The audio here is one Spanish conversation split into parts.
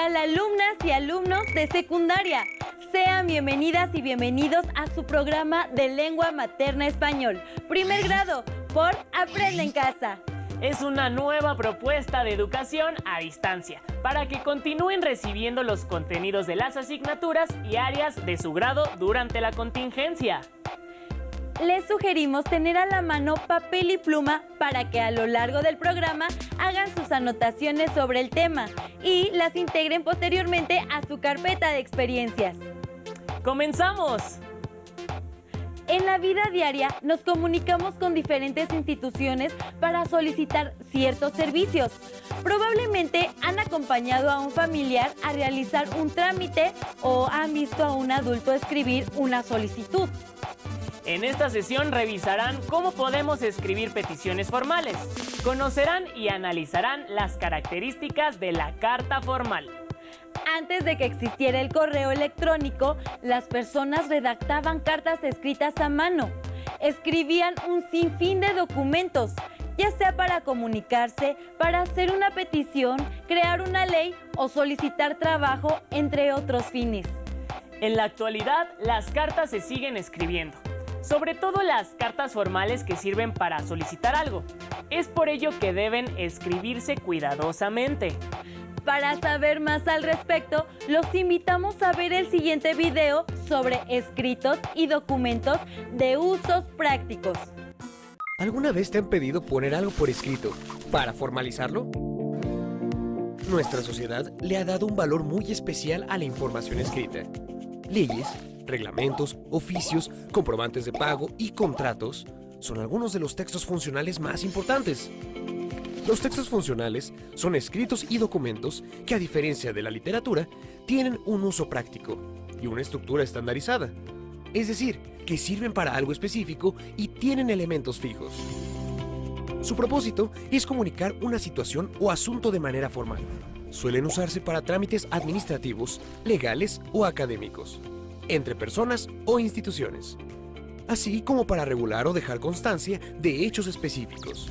tal, alumnas y alumnos de secundaria? Sean bienvenidas y bienvenidos a su programa de lengua materna español, primer grado, por Aprende en Casa. Es una nueva propuesta de educación a distancia para que continúen recibiendo los contenidos de las asignaturas y áreas de su grado durante la contingencia. Les sugerimos tener a la mano papel y pluma para que a lo largo del programa hagan sus anotaciones sobre el tema y las integren posteriormente a su carpeta de experiencias. ¡Comenzamos! En la vida diaria nos comunicamos con diferentes instituciones para solicitar ciertos servicios. Probablemente han acompañado a un familiar a realizar un trámite o han visto a un adulto escribir una solicitud. En esta sesión revisarán cómo podemos escribir peticiones formales. Conocerán y analizarán las características de la carta formal. Antes de que existiera el correo electrónico, las personas redactaban cartas escritas a mano. Escribían un sinfín de documentos, ya sea para comunicarse, para hacer una petición, crear una ley o solicitar trabajo, entre otros fines. En la actualidad, las cartas se siguen escribiendo, sobre todo las cartas formales que sirven para solicitar algo. Es por ello que deben escribirse cuidadosamente. Para saber más al respecto, los invitamos a ver el siguiente video sobre escritos y documentos de usos prácticos. ¿Alguna vez te han pedido poner algo por escrito para formalizarlo? Nuestra sociedad le ha dado un valor muy especial a la información escrita. Leyes, reglamentos, oficios, comprobantes de pago y contratos son algunos de los textos funcionales más importantes. Los textos funcionales son escritos y documentos que, a diferencia de la literatura, tienen un uso práctico y una estructura estandarizada. Es decir, que sirven para algo específico y tienen elementos fijos. Su propósito es comunicar una situación o asunto de manera formal. Suelen usarse para trámites administrativos, legales o académicos, entre personas o instituciones, así como para regular o dejar constancia de hechos específicos.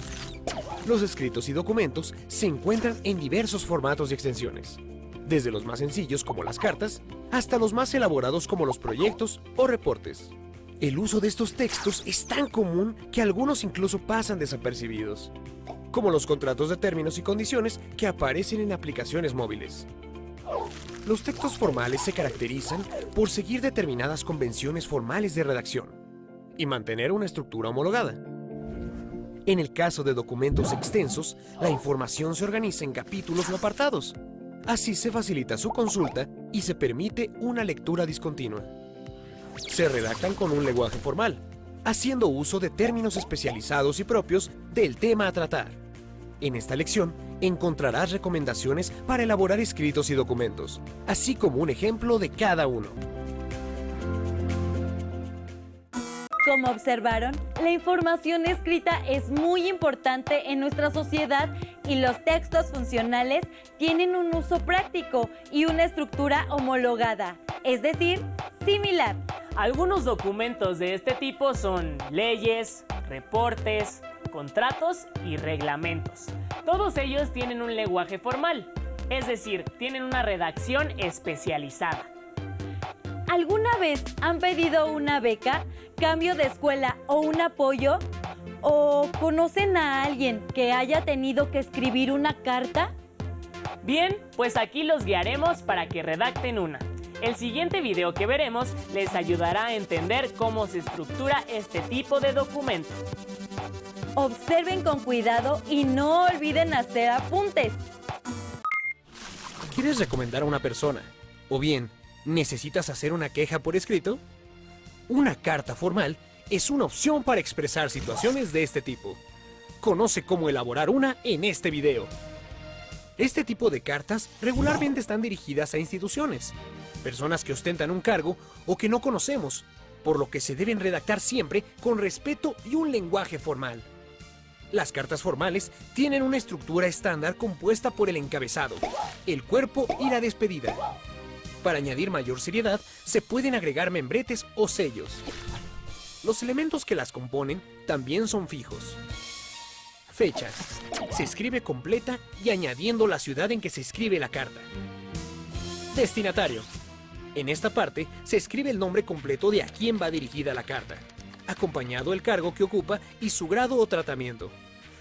Los escritos y documentos se encuentran en diversos formatos y extensiones, desde los más sencillos como las cartas, hasta los más elaborados como los proyectos o reportes. El uso de estos textos es tan común que algunos incluso pasan desapercibidos, como los contratos de términos y condiciones que aparecen en aplicaciones móviles. Los textos formales se caracterizan por seguir determinadas convenciones formales de redacción y mantener una estructura homologada. En el caso de documentos extensos, la información se organiza en capítulos o apartados. Así se facilita su consulta y se permite una lectura discontinua. Se redactan con un lenguaje formal, haciendo uso de términos especializados y propios del tema a tratar. En esta lección encontrarás recomendaciones para elaborar escritos y documentos, así como un ejemplo de cada uno. Como observaron, la información escrita es muy importante en nuestra sociedad y los textos funcionales tienen un uso práctico y una estructura homologada, es decir, similar. Algunos documentos de este tipo son leyes, reportes, contratos y reglamentos. Todos ellos tienen un lenguaje formal, es decir, tienen una redacción especializada. ¿Alguna vez han pedido una beca, cambio de escuela o un apoyo? ¿O conocen a alguien que haya tenido que escribir una carta? Bien, pues aquí los guiaremos para que redacten una. El siguiente video que veremos les ayudará a entender cómo se estructura este tipo de documento. Observen con cuidado y no olviden hacer apuntes. ¿Quieres recomendar a una persona? ¿O bien, necesitas hacer una queja por escrito? Una carta formal es una opción para expresar situaciones de este tipo. Conoce cómo elaborar una en este video. Este tipo de cartas regularmente están dirigidas a instituciones, personas que ostentan un cargo o que no conocemos, por lo que se deben redactar siempre con respeto y un lenguaje formal. Las cartas formales tienen una estructura estándar compuesta por el encabezado, el cuerpo y la despedida. Para añadir mayor seriedad, se pueden agregar membretes o sellos. Los elementos que las componen también son fijos. Fecha. Se escribe completa y añadiendo la ciudad en que se escribe la carta. Destinatario. En esta parte se escribe el nombre completo de a quién va dirigida la carta, acompañado el cargo que ocupa y su grado o tratamiento,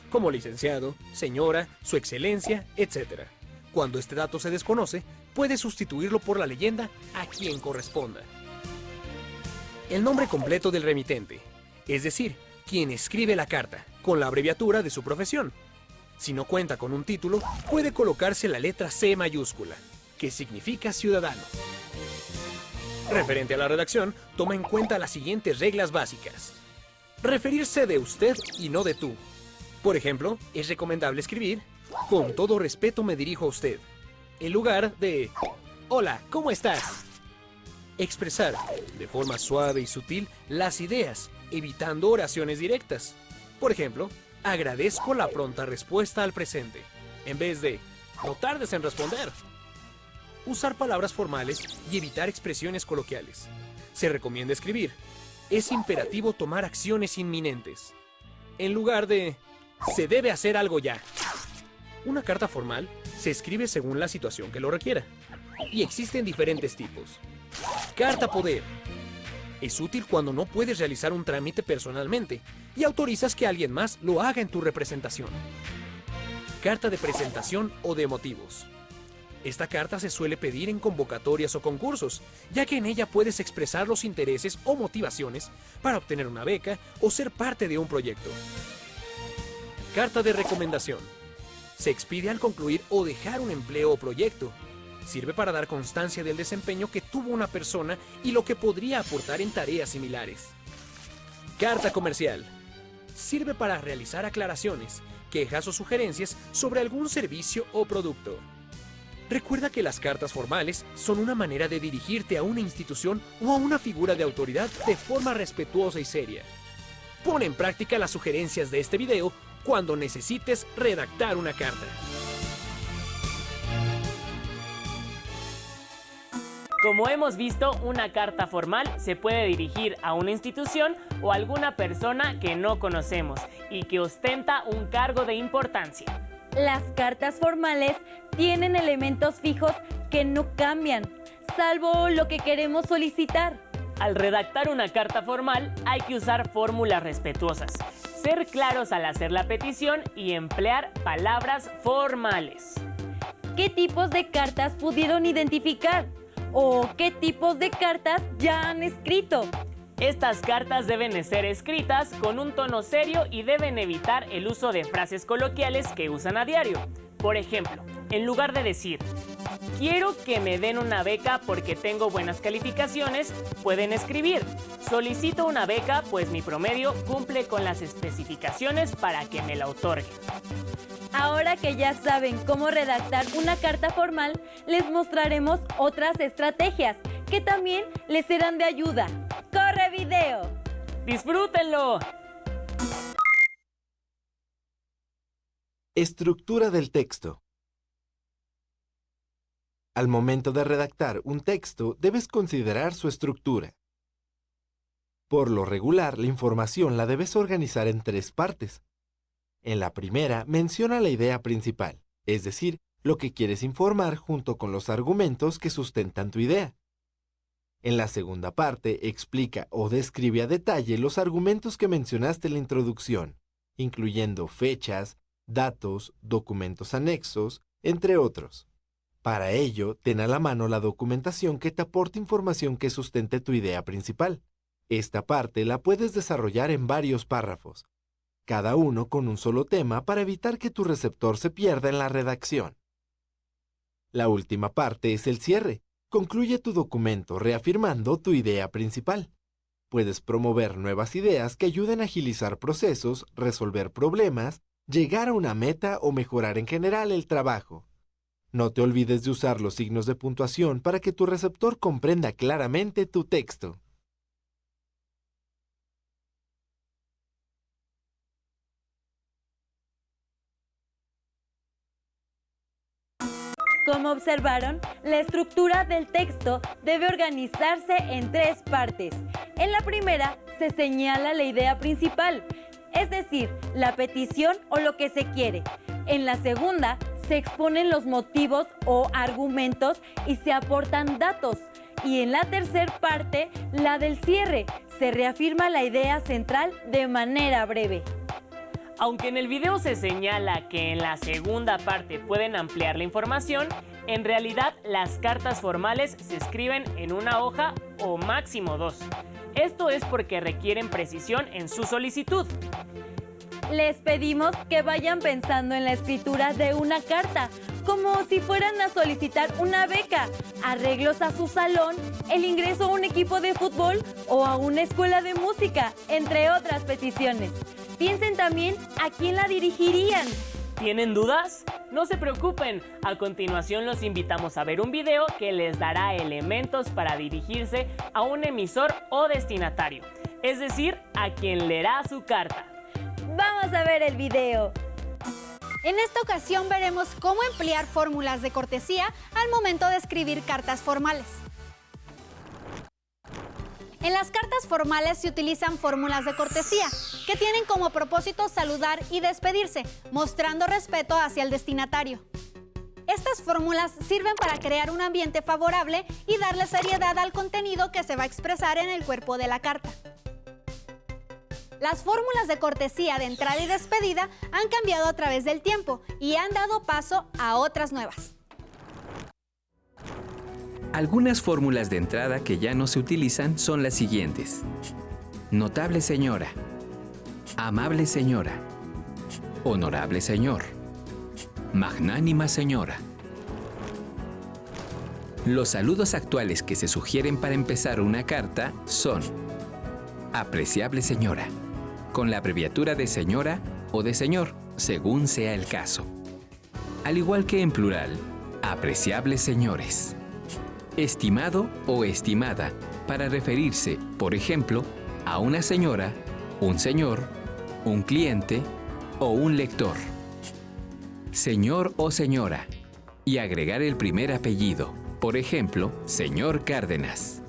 como licenciado, señora, su excelencia, etc. Cuando este dato se desconoce, puede sustituirlo por la leyenda a quien corresponda. El nombre completo del remitente, es decir, quien escribe la carta, con la abreviatura de su profesión. Si no cuenta con un título, puede colocarse la letra C mayúscula, que significa ciudadano. Referente a la redacción, toma en cuenta las siguientes reglas básicas. Referirse de usted y no de tú. Por ejemplo, es recomendable escribir: con todo respeto me dirijo a usted, en lugar de hola, ¿cómo estás? Expresar, de forma suave y sutil, las ideas, evitando oraciones directas. Por ejemplo, agradezco la pronta respuesta al presente, en vez de no tardes en responder. Usar palabras formales y evitar expresiones coloquiales. Se recomienda escribir: es imperativo tomar acciones inminentes, en lugar de se debe hacer algo ya. Una carta formal se escribe según la situación que lo requiera, y existen diferentes tipos. Carta poder. Es útil cuando no puedes realizar un trámite personalmente y autorizas que alguien más lo haga en tu representación. Carta de presentación o de motivos. Esta carta se suele pedir en convocatorias o concursos, ya que en ella puedes expresar los intereses o motivaciones para obtener una beca o ser parte de un proyecto. Carta de recomendación. Se expide al concluir o dejar un empleo o proyecto. Sirve para dar constancia del desempeño que tuvo una persona y lo que podría aportar en tareas similares. Carta comercial. Sirve para realizar aclaraciones, quejas o sugerencias sobre algún servicio o producto. Recuerda que las cartas formales son una manera de dirigirte a una institución o a una figura de autoridad de forma respetuosa y seria. Pon en práctica las sugerencias de este video cuando necesites redactar una carta. Como hemos visto, una carta formal se puede dirigir a una institución o a alguna persona que no conocemos y que ostenta un cargo de importancia. Las cartas formales tienen elementos fijos que no cambian, salvo lo que queremos solicitar. Al redactar una carta formal hay que usar fórmulas respetuosas, ser claros al hacer la petición y emplear palabras formales. ¿Qué tipos de cartas pudieron identificar? ¿O qué tipos de cartas ya han escrito? Estas cartas deben ser escritas con un tono serio y deben evitar el uso de frases coloquiales que usan a diario. Por ejemplo, en lugar de decir quiero que me den una beca porque tengo buenas calificaciones, pueden escribir solicito una beca pues mi promedio cumple con las especificaciones para que me la otorguen. Ahora que ya saben cómo redactar una carta formal, les mostraremos otras estrategias que también les serán de ayuda. ¡Corre video! ¡Disfrútenlo! Estructura del texto. Al momento de redactar un texto, debes considerar su estructura. Por lo regular, la información la debes organizar en 3 partes. En la primera, menciona la idea principal, es decir, lo que quieres informar junto con los argumentos que sustentan tu idea. En la segunda parte, explica o describe a detalle los argumentos que mencionaste en la introducción, incluyendo fechas, datos, documentos anexos, entre otros. Para ello, ten a la mano la documentación que te aporte información que sustente tu idea principal. Esta parte la puedes desarrollar en varios párrafos, cada uno con un solo tema para evitar que tu receptor se pierda en la redacción. La última parte es el cierre. Concluye tu documento reafirmando tu idea principal. Puedes promover nuevas ideas que ayuden a agilizar procesos, resolver problemas, llegar a una meta o mejorar en general el trabajo. No te olvides de usar los signos de puntuación para que tu receptor comprenda claramente tu texto. Como observaron, la estructura del texto debe organizarse en 3 partes. En la primera se señala la idea principal, es decir, la petición o lo que se quiere. En la segunda se exponen los motivos o argumentos y se aportan datos. Y en la tercera parte, la del cierre, se reafirma la idea central de manera breve. Aunque en el video se señala que en la segunda parte pueden ampliar la información, en realidad las cartas formales se escriben en una hoja o máximo 2. Esto es porque requieren precisión en su solicitud. Les pedimos que vayan pensando en la escritura de una carta, como si fueran a solicitar una beca, arreglos a su salón, el ingreso a un equipo de fútbol o a una escuela de música, entre otras peticiones. Piensen también a quién la dirigirían. ¿Tienen dudas? No se preocupen, a continuación los invitamos a ver un video que les dará elementos para dirigirse a un emisor o destinatario, es decir, a quien leerá su carta. ¡Vamos a ver el video! En esta ocasión veremos cómo emplear fórmulas de cortesía al momento de escribir cartas formales. En las cartas formales se utilizan fórmulas de cortesía, que tienen como propósito saludar y despedirse, mostrando respeto hacia el destinatario. Estas fórmulas sirven para crear un ambiente favorable y darle seriedad al contenido que se va a expresar en el cuerpo de la carta. Las fórmulas de cortesía de entrada y despedida han cambiado a través del tiempo y han dado paso a otras nuevas. Algunas fórmulas de entrada que ya no se utilizan son las siguientes: notable señora, amable señora, honorable señor, magnánima señora. Los saludos actuales que se sugieren para empezar una carta son: apreciable señora, con la abreviatura de señora o de señor, según sea el caso. Al igual que en plural, apreciables señores. Estimado o estimada, para referirse, por ejemplo, a una señora, un señor, un cliente o un lector. Señor o señora, y agregar el primer apellido, por ejemplo, señor Cárdenas.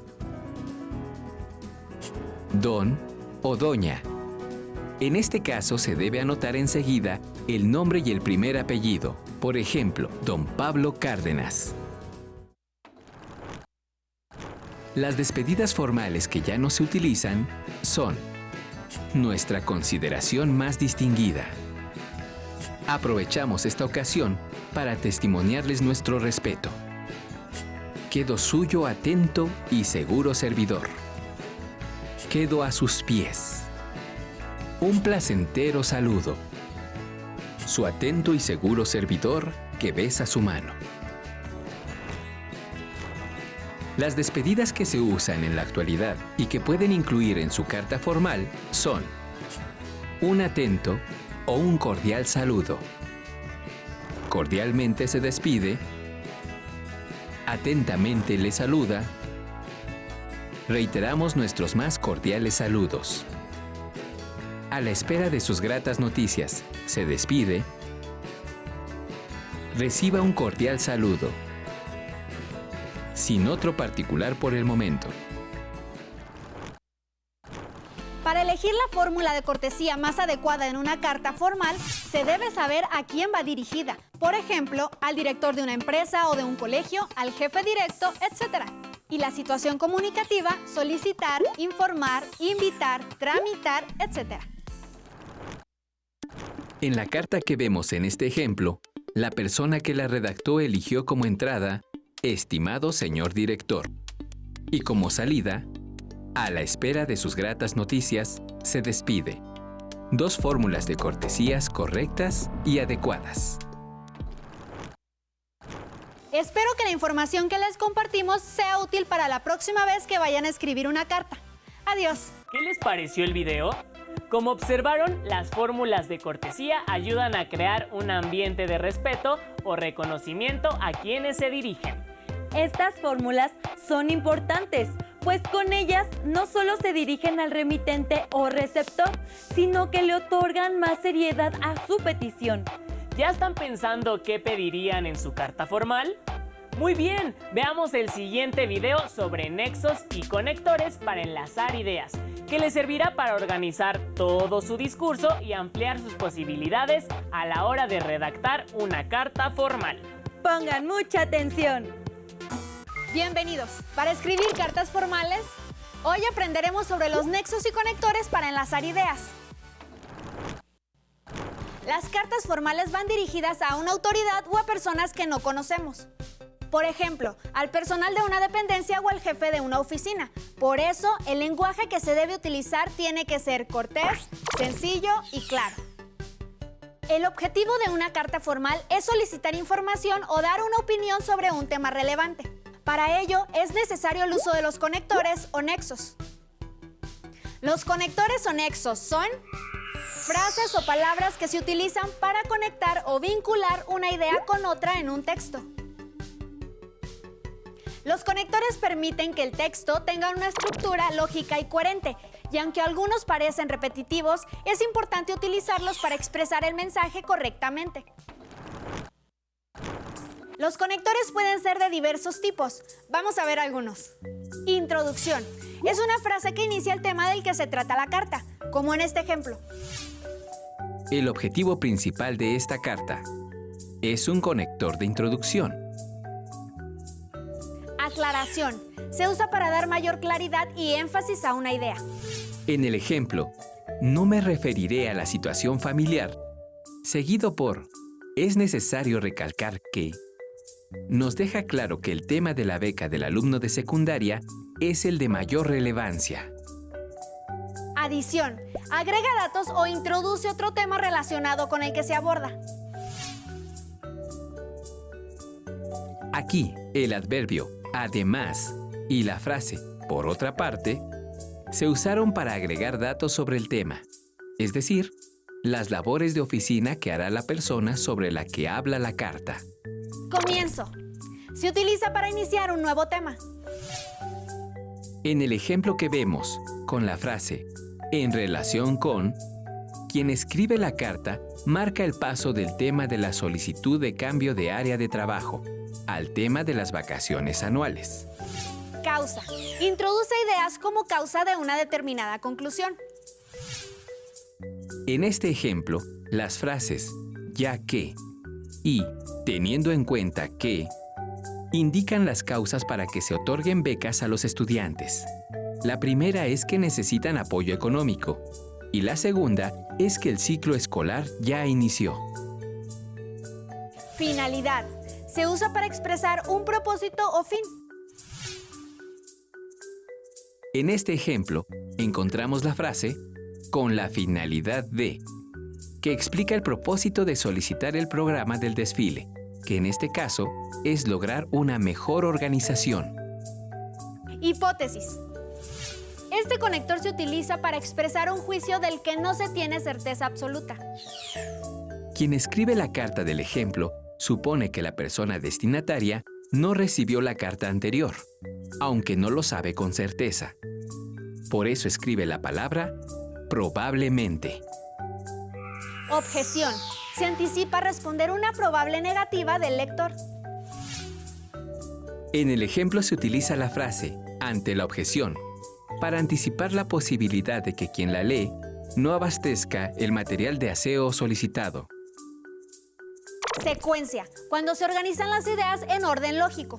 Don o doña. En este caso se debe anotar enseguida el nombre y el primer apellido, por ejemplo, don Pablo Cárdenas. Las despedidas formales que ya no se utilizan son: nuestra consideración más distinguida. Aprovechamos esta ocasión para testimoniarles nuestro respeto. Quedo suyo atento y seguro servidor. Quedo a sus pies. Un placentero saludo. Su atento y seguro servidor que besa su mano. Las despedidas que se usan en la actualidad y que pueden incluir en su carta formal son: un atento o un cordial saludo. Cordialmente se despide. Atentamente le saluda. Reiteramos nuestros más cordiales saludos. A la espera de sus gratas noticias, se despide. Reciba un cordial saludo. Sin otro particular por el momento. Para elegir la fórmula de cortesía más adecuada en una carta formal, se debe saber a quién va dirigida. Por ejemplo, al director de una empresa o de un colegio, al jefe directo, etc. Y la situación comunicativa: solicitar, informar, invitar, tramitar, etc. En la carta que vemos en este ejemplo, la persona que la redactó eligió como entrada: estimado señor director. Y como salida: a la espera de sus gratas noticias, se despide. Dos fórmulas de cortesías correctas y adecuadas. Espero que la información que les compartimos sea útil para la próxima vez que vayan a escribir una carta. Adiós. ¿Qué les pareció el video? Como observaron, las fórmulas de cortesía ayudan a crear un ambiente de respeto o reconocimiento a quienes se dirigen. Estas fórmulas son importantes, pues con ellas no solo se dirigen al remitente o receptor, sino que le otorgan más seriedad a su petición. ¿Ya están pensando qué pedirían en su carta formal? Muy bien, veamos el siguiente video sobre nexos y conectores para enlazar ideas, que les servirá para organizar todo su discurso y ampliar sus posibilidades a la hora de redactar una carta formal. Pongan mucha atención. Bienvenidos. Para escribir cartas formales, hoy aprenderemos sobre los nexos y conectores para enlazar ideas. Las cartas formales van dirigidas a una autoridad o a personas que no conocemos. Por ejemplo, al personal de una dependencia o al jefe de una oficina. Por eso, el lenguaje que se debe utilizar tiene que ser cortés, sencillo y claro. El objetivo de una carta formal es solicitar información o dar una opinión sobre un tema relevante. Para ello, es necesario el uso de los conectores o nexos. Los conectores o nexos son frases o palabras que se utilizan para conectar o vincular una idea con otra en un texto. Los conectores permiten que el texto tenga una estructura lógica y coherente, y aunque algunos parecen repetitivos, es importante utilizarlos para expresar el mensaje correctamente. Los conectores pueden ser de diversos tipos. Vamos a ver algunos. Introducción. Es una frase que inicia el tema del que se trata la carta, como en este ejemplo. El objetivo principal de esta carta es un conector de introducción. Aclaración. Se usa para dar mayor claridad y énfasis a una idea. En el ejemplo, no me referiré a la situación familiar, seguido por es necesario recalcar que nos deja claro que el tema de la beca del alumno de secundaria es el de mayor relevancia. Adición. Agrega datos o introduce otro tema relacionado con el que se aborda. Aquí, el adverbio además y la frase por otra parte se usaron para agregar datos sobre el tema, es decir, las labores de oficina que hará la persona sobre la que habla la carta. Comienzo. Se utiliza para iniciar un nuevo tema. En el ejemplo que vemos, con la frase en relación con, quien escribe la carta marca el paso del tema de la solicitud de cambio de área de trabajo al tema de las vacaciones anuales. Causa. Introduce ideas como causa de una determinada conclusión. En este ejemplo, las frases ya que y teniendo en cuenta que indican las causas para que se otorguen becas a los estudiantes. La primera es que necesitan apoyo económico y la segunda es que el ciclo escolar ya inició. Finalidad. Se usa para expresar un propósito o fin. En este ejemplo, encontramos la frase con la finalidad de, que explica el propósito de solicitar el programa del desfile, que en este caso es lograr una mejor organización. Hipótesis. Este conector se utiliza para expresar un juicio del que no se tiene certeza absoluta. Quien escribe la carta del ejemplo supone que la persona destinataria no recibió la carta anterior, aunque no lo sabe con certeza. Por eso escribe la palabra probablemente. Objeción. Se anticipa responder una probable negativa del lector. En el ejemplo se utiliza la frase ante la objeción para anticipar la posibilidad de que quien la lee no abastezca el material de aseo solicitado. Secuencia. Cuando se organizan las ideas en orden lógico.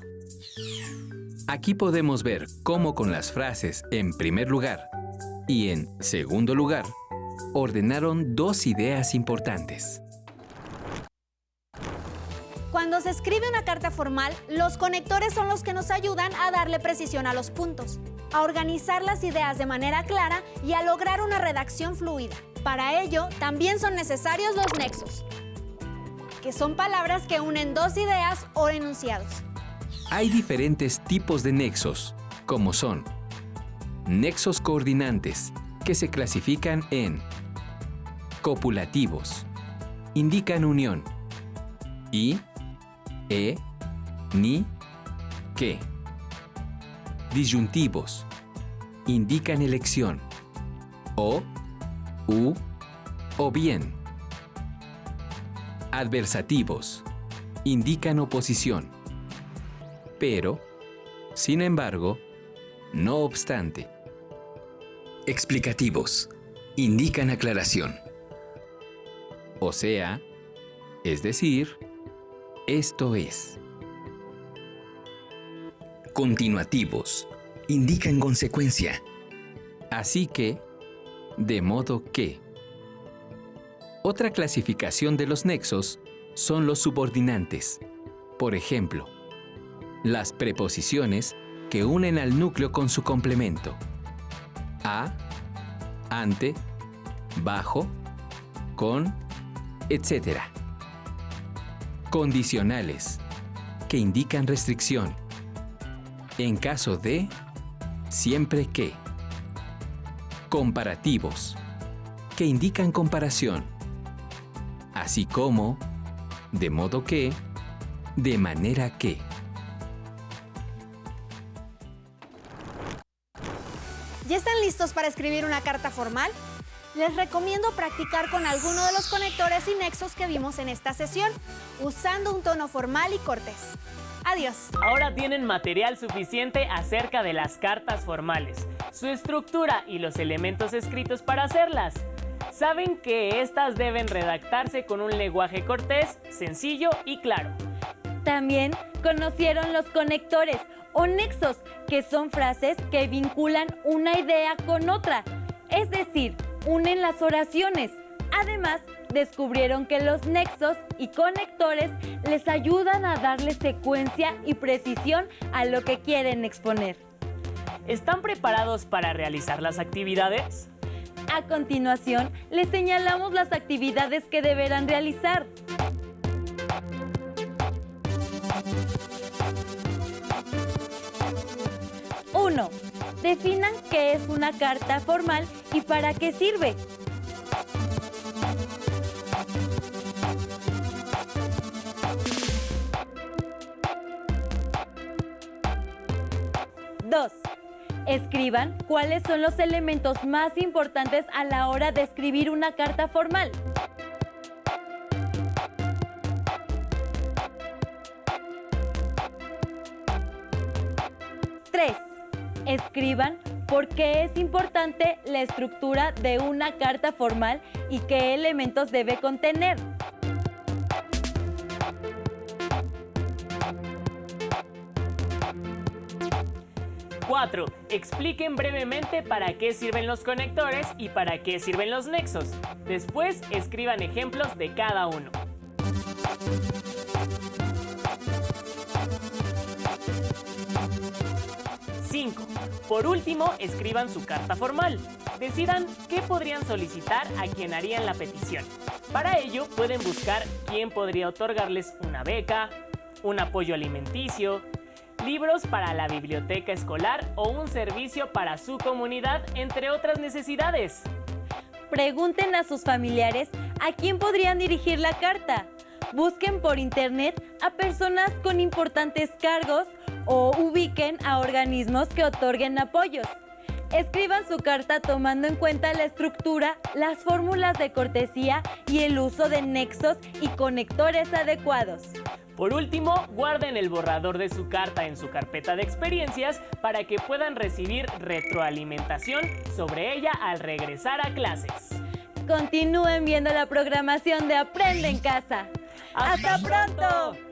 Aquí podemos ver cómo con las frases en primer lugar y en segundo lugar ordenaron dos ideas importantes. Cuando se escribe una carta formal, los conectores son los que nos ayudan a darle precisión a los puntos, a organizar las ideas de manera clara y a lograr una redacción fluida. Para ello, también son necesarios los nexos, que son palabras que unen dos ideas o enunciados. Hay diferentes tipos de nexos, como son nexos coordinantes, que se clasifican en copulativos, indican unión, y, ni, que. Disyuntivos, indican elección, o, u, o bien. Adversativos, indican oposición. pero, sin embargo, no obstante. Explicativos. Indican aclaración. O sea, es decir, esto es. Continuativos. Indican consecuencia. Así que, de modo que. Otra clasificación de los nexos son los subordinantes. Por ejemplo, las preposiciones que unen al núcleo con su complemento. A, ante, bajo, con, etc. Condicionales, que indican restricción. En caso de, siempre que. Comparativos, que indican comparación. Así como, de modo que, de manera que. ¿Ya están listos para escribir una carta formal? Les recomiendo practicar con alguno de los conectores y nexos que vimos en esta sesión, usando un tono formal y cortés. Adiós. Ahora tienen material suficiente acerca de las cartas formales, su estructura y los elementos escritos para hacerlas. Saben que estas deben redactarse con un lenguaje cortés, sencillo y claro. También conocieron los conectores o nexos, que son frases que vinculan una idea con otra, es decir, unen las oraciones. Además, descubrieron que los nexos y conectores les ayudan a darle secuencia y precisión a lo que quieren exponer. ¿Están preparados para realizar las actividades? A continuación, les señalamos las actividades que deberán realizar. Uno. Definan qué es una carta formal y para qué sirve. 2. Escriban cuáles son los elementos más importantes a la hora de escribir una carta formal. 3. Escriban por qué es importante la estructura de una carta formal y qué elementos debe contener. 4. Expliquen brevemente para qué sirven los conectores y para qué sirven los nexos. Después, escriban ejemplos de cada uno. 5. Por último, escriban su carta formal. Decidan qué podrían solicitar a quien harían la petición. Para ello, pueden buscar quién podría otorgarles una beca, un apoyo alimenticio, libros para la biblioteca escolar o un servicio para su comunidad, entre otras necesidades. Pregunten a sus familiares a quién podrían dirigir la carta. Busquen por internet a personas con importantes cargos o ubiquen a organismos que otorguen apoyos. Escriban su carta tomando en cuenta la estructura, las fórmulas de cortesía y el uso de nexos y conectores adecuados. Por último, guarden el borrador de su carta en su carpeta de experiencias para que puedan recibir retroalimentación sobre ella al regresar a clases. Continúen viendo la programación de Aprende en Casa. ¡Hasta pronto!